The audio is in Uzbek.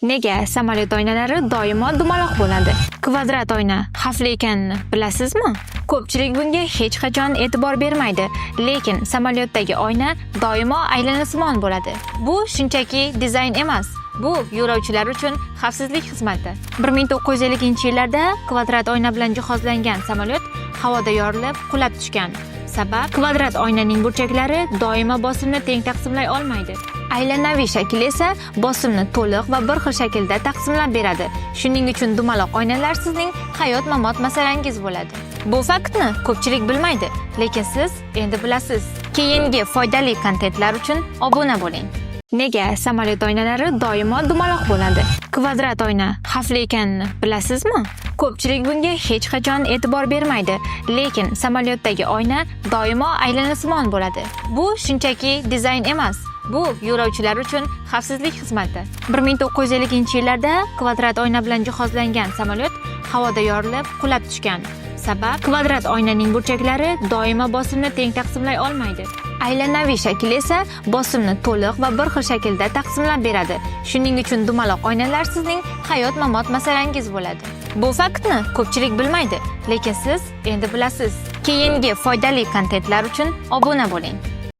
Nega samolyot oynalari doimo dumaloq bo'ladi? Kvadrat oyna xavfli ekanini bilasizmi? Ko'pchilik bunga hech qachon e'tibor bermaydi, lekin samolyotdagi oyna doimo aylanasimon bo'ladi. Bu shunchaki dizayn emas. Bu yo'lovchilar uchun xavfsizlik xizmati. 1950-yillarda kvadrat oyna bilan jihozlangan samolyot havoda yorilib, qulab tushgan. Sabab kvadrat oynaning burchaklari doimo bosimni teng taqsimlay olmaydi. Aylanaviy shakl esa bosimni to'liq va bir xil shaklda taqsimlab beradi. Shuning uchun dumaloq oynalar sizning hayot-mamot masalangiz bo'ladi. Bu faktni ko'pchilik bilmaydi, lekin siz endi bilasiz. Keyingi foydali kontentlar uchun obuna bo'ling. Nega samolyot oynalari doimo dumaloq bo'ladi? Kvadrat oyna xavfli ekanini bilasizmi? Ko'pchilik bunga hech qachon e'tibor bermaydi, lekin samolyotdagi oyna doimo aylanasimon bo'ladi. Bu shunchaki dizayn emas. Bu yo'lovchilar uchun xavfsizlik xizmati. 1950-yillarda kvadrat oyna bilan jihozlangan samolyot havoda yorilib, qulab tushgan. Sabab kvadrat oynaning burchaklari doimo bosimni teng taqsimlay olmaydi. Aylanaviy shakl esa bosimni to'liq va bir xil shaklda taqsimlab beradi. Shuning uchun dumaloq oynalar sizning hayot-mamot masalangiz bo'ladi. Bu faktni ko'pchilik bilmaydi, lekin siz endi bilasiz. Keyingi foydali kontentlar uchun obuna bo'ling.